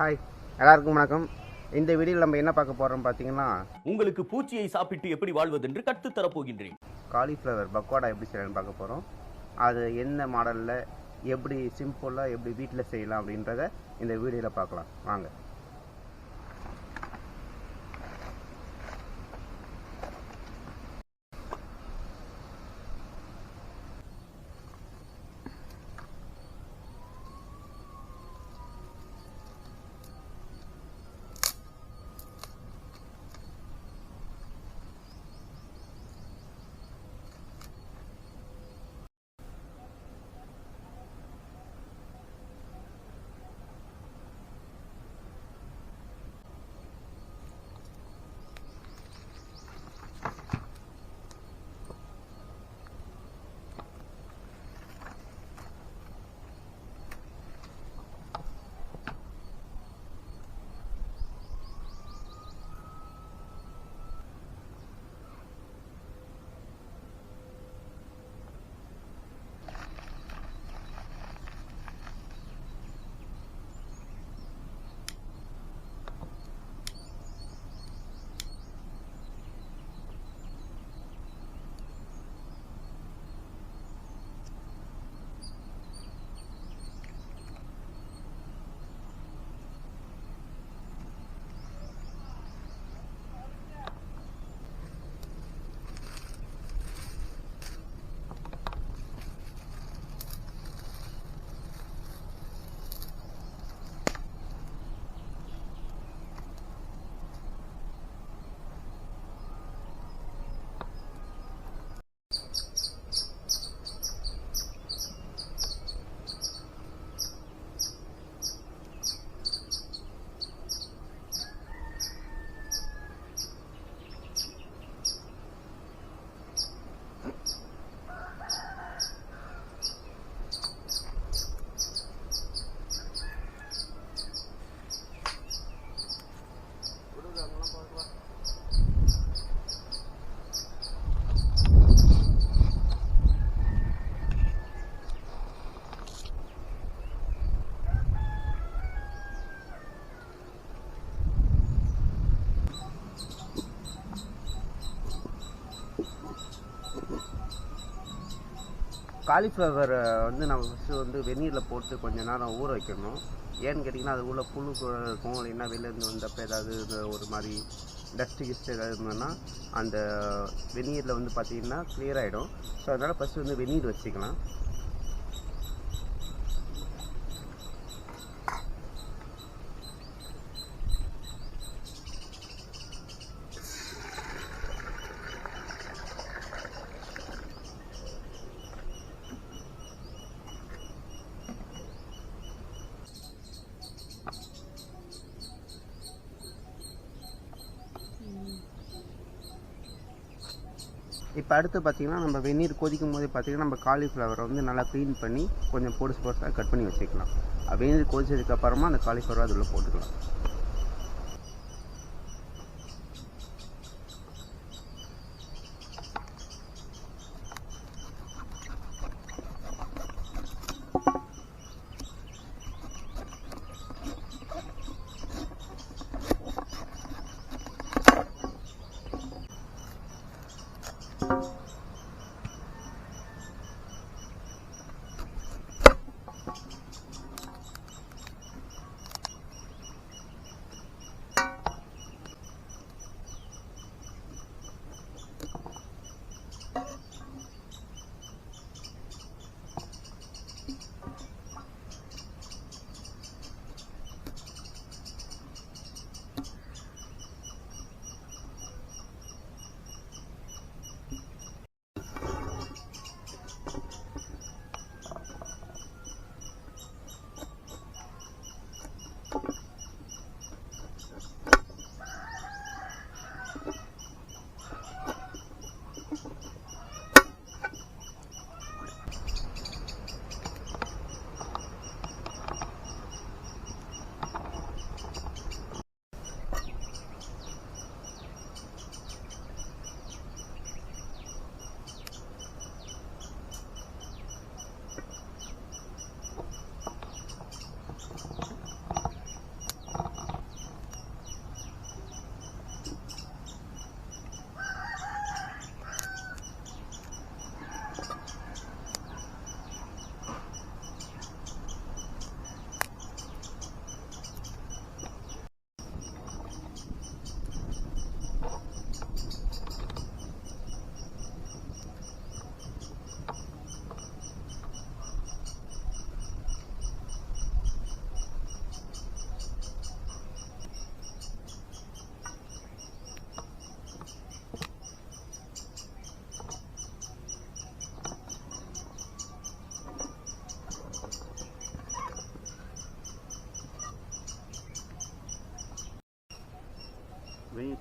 Hi, எல்லாருக்கும் வணக்கம். இந்த வீடியோவில் நம்ம என்ன பார்க்க போகிறோம் பார்த்தீங்கன்னா, உங்களுக்கு பூச்சியை சாப்பிட்டு எப்படி வாழ்வது என்று கற்றுத் தரப்போகின்றேன். காலிஃப்ளவர் பக்கோடா எப்படி செய்யலாம்னு பார்க்க போகிறோம். அது என்ன மாடலில், எப்படி சிம்பிளாக எப்படி வீட்டில் செய்யலாம் அப்படின்றத இந்த வீடியோவில் பார்க்கலாம் வாங்க. காலிஃப்ளவர் நம்ம ஃபஸ்ட்டு வெந்நீரில் போட்டு கொஞ்சம் நேரம் ஊற வைக்கணும். ஏன்னு கேட்டிங்கன்னா அது உள்ள புழு இருக்கும், இல்லைன்னா வெளிலேருந்து வந்தப்போ ஏதாவது ஒரு மாதிரி டஸ்ட்டு ஏதாவது இருந்ததுன்னா அந்த வெந்நீரில் பார்த்திங்கன்னா கிளியர் ஆகிடும். ஸோ அதனால் ஃபஸ்ட்டு வெந்நீர் வச்சுக்கலாம். இப்போ அடுத்து பார்த்திங்கன்னா நம்ம வெந்நீர் கொதிக்கும் போதே பார்த்திங்கன்னா நம்ம காலிஃப்ளவரை நல்லா க்ளீன் பண்ணி கொஞ்சம் பொடுசாக கட் பண்ணி வச்சுக்கலாம். வெந்நீர் கொதிச்சதுக்கப்புறமா அந்த காலிஃப்ளவரை அதில் போட்டுக்கலாம்.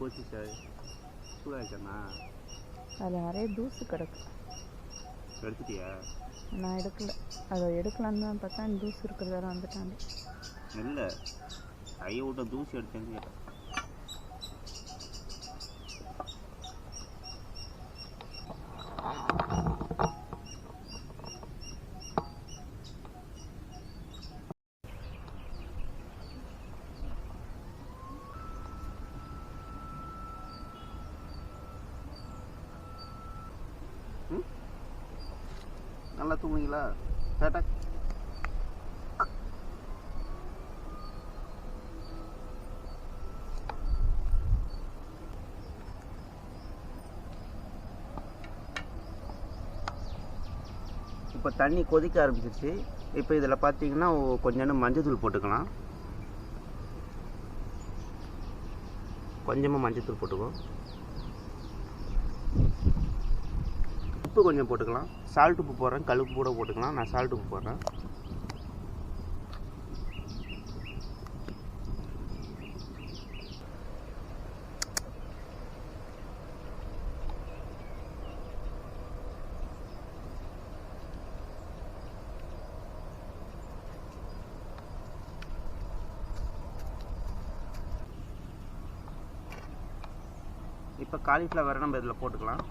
கோச்சி சார் சூடாச்சண்ணா அதில் நிறைய தூசு கிடக்கு. எடுத்துட்டியா? நான் எடுக்கல. அதை எடுக்கலான்னு தான் பார்த்தா தூசு இருக்கிறதால வந்துட்டாங்க. இல்லை கையை விட்ட தூசி எடுத்தேன்னு கேட்டேன். நல்லா தூங்குனீங்களா? டாடா. இப்போ தண்ணி கொதிக்க ஆரம்பிச்சிருச்சு. இப்போ இதில் பார்த்தீங்கன்னா கொஞ்சோண்டு மஞ்சத்தூள் போட்டுக்கலாம். கொஞ்சமாக மஞ்சத்தூள் போட்டுக்குவோம். உப்பு கொஞ்சம் போட்டுக்கலாம். சால்ட் உப்பு போடுறேன், கல் உப்பு கூட போட்டுக்கலாம். நான் சால்ட் உப்பு போடுறேன். இப்போ காலிஃப்ளவரை நம்ம இதில் போட்டுக்கலாம்.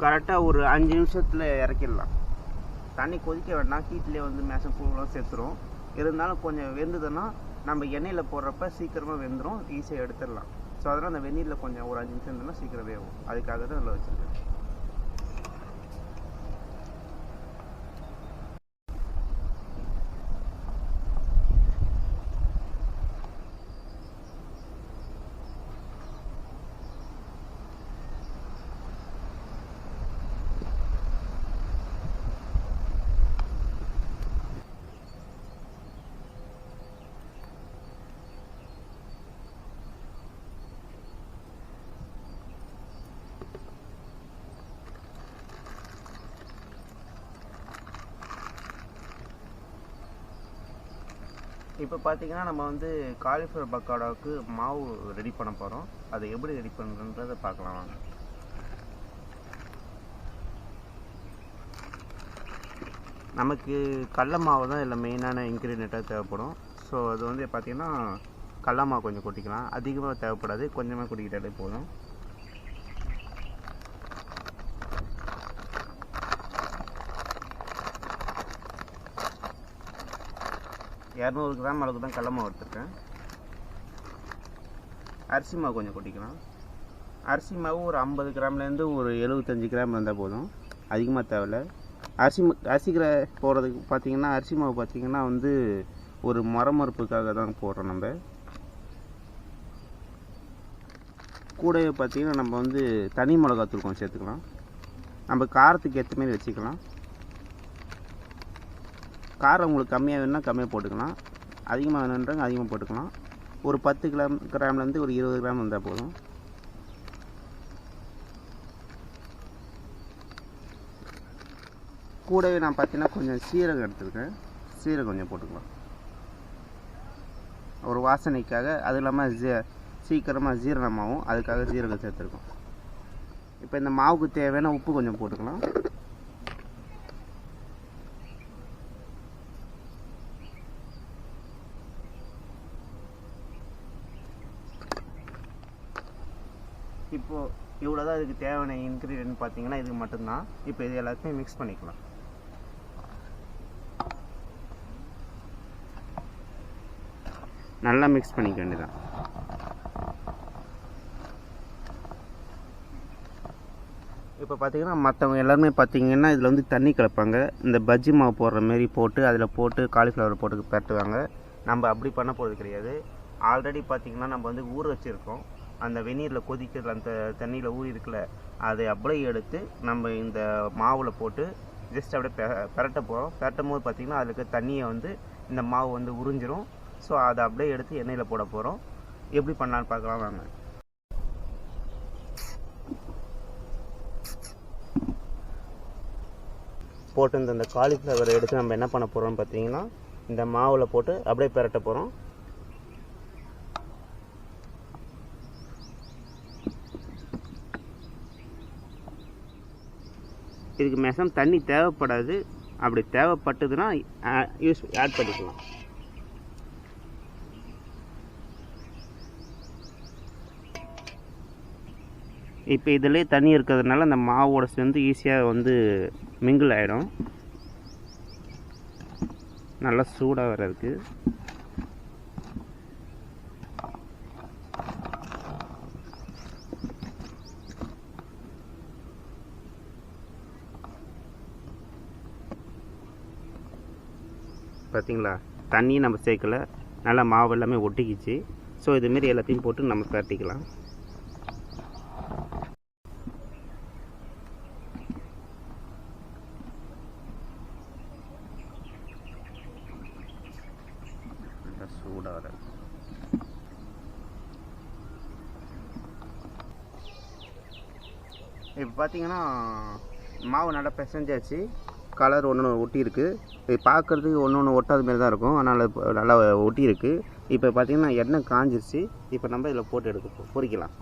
கரெக்டாக ஒரு 5 நிமிஷத்தில் இறக்கிடலாம். தண்ணி கொதிக்க வேண்டாம், ஹீட்லேயே வந்து மேசம் பூவெலாம் சேர்த்துரும். இருந்தாலும் கொஞ்சம் வெந்ததுன்னா நம்ம எண்ணெயில் போடுறப்ப சீக்கிரமாக வெந்துடும், ஈஸியாக எடுத்துடலாம். ஸோ அதனால் அந்த வெந்நீரில் கொஞ்சம் ஒரு 5 நிமிஷம் இருந்ததுன்னா சீக்கிரம் வேகும். அதுக்காக தான் அதில் வச்சுருக்கேன். இப்போ பார்த்தீங்கன்னா நம்ம வந்து காலிஃப்ளவர் பக்கோடாவுக்கு மாவு ரெடி பண்ண போகிறோம். அதை எப்படி ரெடி பண்ணுறதை பார்க்கலாம் வாங்க. நமக்கு கடல மாவு தான் இதில் மெயினான இன்க்ரீடியண்ட்டாக தேவைப்படும். ஸோ அது வந்து பார்த்திங்கன்னா கடல மாவு கொஞ்சம் கொட்டிக்கலாம். அதிகமாக தேவைப்படாது, கொஞ்சமாக கொட்டிக்கிட்டாலே போதும். இரநூறு கிராம் அளவுக்கு தான் கடல மாவு எடுத்துருக்கேன். அரிசி மாவு கொஞ்சம் கொட்டிக்கலாம். அரிசி மாவு ஒரு 50 கிராம்லேருந்து ஒரு 75 கிராம் இருந்தால் போதும், அதிகமாக தேவையில்லை. அரிசி போடுறதுக்கு பார்த்திங்கன்னா அரிசி மாவு பார்த்திங்கன்னா வந்து ஒரு மரமறுப்புக்காக தான் போடுறோம். நம்ம கூடவே பார்த்திங்கன்னா நம்ம வந்து தனி மிளகாத்தூள் கொஞ்சம் சேர்த்துக்கலாம். நம்ம காரத்துக்கு ஏற்ற மாதிரி வச்சுக்கலாம். காரம் உங்களுக்கு கம்மியாக வேணும்னா கம்மியாக போட்டுக்கலாம், அதிகமாக வேணுன்றாங்க அதிகமாக போட்டுக்கலாம். ஒரு 10 கிராம்லேருந்து ஒரு 20 கிராம் இருந்தால் போதும். கூடவே நான் பார்த்தீங்கன்னா கொஞ்சம் சீரகம் எடுத்துருக்கேன். சீரகம் கொஞ்சம் போட்டுக்கலாம் ஒரு வாசனைக்காக. அது இல்லாமல் சீக்கிரமாக ஜீரணமாகும், அதுக்காக சீரகம் சேர்த்துருக்கோம். இப்போ இந்த மாவுக்கு தேவையான உப்பு கொஞ்சம் போட்டுக்கலாம். இப்போது இவ்வளோ தான் இதுக்கு தேவையான இன்க்ரீடியன்ட் பார்த்தீங்கன்னா இதுக்கு மட்டும்தான். இப்போ இது எல்லாத்தையும் மிக்ஸ் பண்ணிக்கலாம். நல்லா மிக்ஸ் பண்ணிக்க வேண்டியதான். இப்போ பார்த்தீங்கன்னா மற்றவங்க எல்லாருமே பார்த்தீங்கன்னா இதில் வந்து தண்ணி கலப்பாங்க. இந்த பஜ்ஜி மாவு போடுற மாரி போட்டு அதில் போட்டு காலிஃப்ளவர் போட்டு பரட்டுவாங்க. நம்ம அப்படி பண்ண போகிறது கிடையாது. ஆல்ரெடி பார்த்திங்கன்னா நம்ம வந்து ஊற வச்சுருக்கோம். அந்த வெந்நீரில் கொதிக்கிற அந்த தண்ணியில் ஊறி இருக்குல்ல, அதை அப்படியே எடுத்து நம்ம இந்த மாவில் போட்டு ஜஸ்ட் அப்படியே பெரட்ட போகிறோம். பெரட்டும் போது பார்த்திங்கன்னா அதில் இருக்க தண்ணியை வந்து இந்த மாவு வந்து உறிஞ்சிரும். ஸோ அதை அப்படியே எடுத்து எண்ணெயில் போட போகிறோம். எப்படி பண்ணலான்னு பார்க்கலாம் வாங்க. போட்டு இந்த காலிஃப்ளவரை எடுத்து நம்ம என்ன பண்ண போகிறோம்னு பார்த்தீங்கன்னா இந்த மாவில் போட்டு அப்படியே பெரட்ட போகிறோம். இதுக்கு மேக்ஸிமம் தண்ணி தேவைப்படாது. அப்படி தேவைப்பட்டதுன்னா ஆட் பண்ணிக்கலாம். இப்போ இதிலே தண்ணி இருக்கிறதுனால அந்த மாவோட சேர்ந்து ஈஸியாக வந்து மிங்கிள் ஆகிடும். நல்லா சூடாக வர இருக்குது. பார்த்தீங்களா, தண்ணியும் நம்ம சேர்க்கலை, நல்லா மாவு எல்லாமே ஒட்டிக்கிச்சு. ஸோ இதுமாரி எல்லாத்தையும் போட்டு நம்ம பரட்டிக்கலாம். சூடாக வர இப்போ பார்த்தீங்கன்னா மாவு நல்லா பிசைஞ்சாச்சு. கலர் ஒன்று ஒட்டி இருக்குது. இது பார்க்குறதுக்கு ஒன்று ஒட்டாத மாரி தான் இருக்கும், அதனால் நல்லா ஒட்டி இருக்குது. இப்போ பார்த்தீங்கன்னா எண்ணெய் காஞ்சிருச்சு. இப்போ நம்ம இதில் போட்டு எடுக்க பொரிக்கலாம்.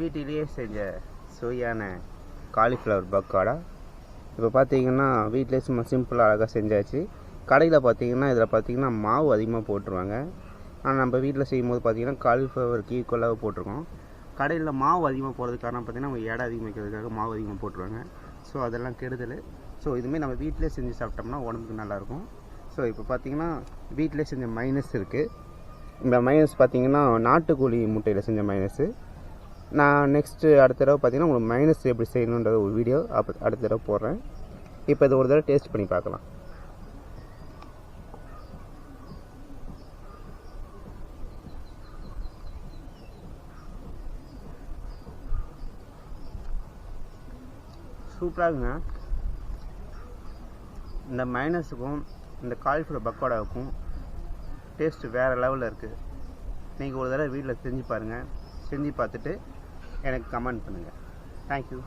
வீட்டிலேயே செஞ்ச சுவையான காலிஃப்ளவர் பக்கோடா. இப்போ பார்த்தீங்கன்னா வீட்டிலே சும்மா சிம்பிளாக அழகாக செஞ்சாச்சு. கடையில் பார்த்தீங்கன்னா இதில் பார்த்தீங்கன்னா மாவு அதிகமாக போட்டுருவாங்க. ஆனால் நம்ம வீட்டில் செய்யும்போது பார்த்தீங்கன்னா காலிஃப்ளவருக்கு ஈக்குவலாக போட்டிருக்கோம். கடையில் மாவு அதிகமாக போகிறதுக்கு காரணம் பார்த்தீங்கன்னா அவங்க எடை அதிகமாக வைக்கிறதுக்காக மாவு அதிகமாக போட்டுருவாங்க. ஸோ அதெல்லாம் கெடுதல். ஸோ இதுமாரி நம்ம வீட்டிலே செஞ்சு சாப்பிட்டோம்னா உடம்புக்கு நல்லாயிருக்கும். ஸோ இப்போ பார்த்தீங்கன்னா வீட்டிலே செஞ்ச மைனஸ் இருக்குது. இந்த மைனஸ் பார்த்தீங்கன்னா நாட்டுக்கோழி முட்டையில் செஞ்ச மைனஸு. நான் நெக்ஸ்ட்டு அடுத்த தடவை பார்த்தீங்கன்னா உங்களுக்கு மைனஸ் எப்படி செய்யணுன்ற ஒரு வீடியோ அடுத்த தடவை போடுறேன். இப்போ இது ஒரு தடவை டேஸ்ட் பண்ணி பார்க்கலாம். சூப்பராகுங்க. இந்த மைனஸுக்கும் இந்த காலிஃப்ளவர் பக்கோடாவுக்கும் டேஸ்ட்டு வேறு லெவலில் இருக்குது. நீங்கள் ஒரு தடவை வீட்டில் செஞ்சு பாருங்கள். செஞ்சு பார்த்துட்டு எனக்கு கமெண்ட் பண்ணுங்கள். தேங்க்யூ.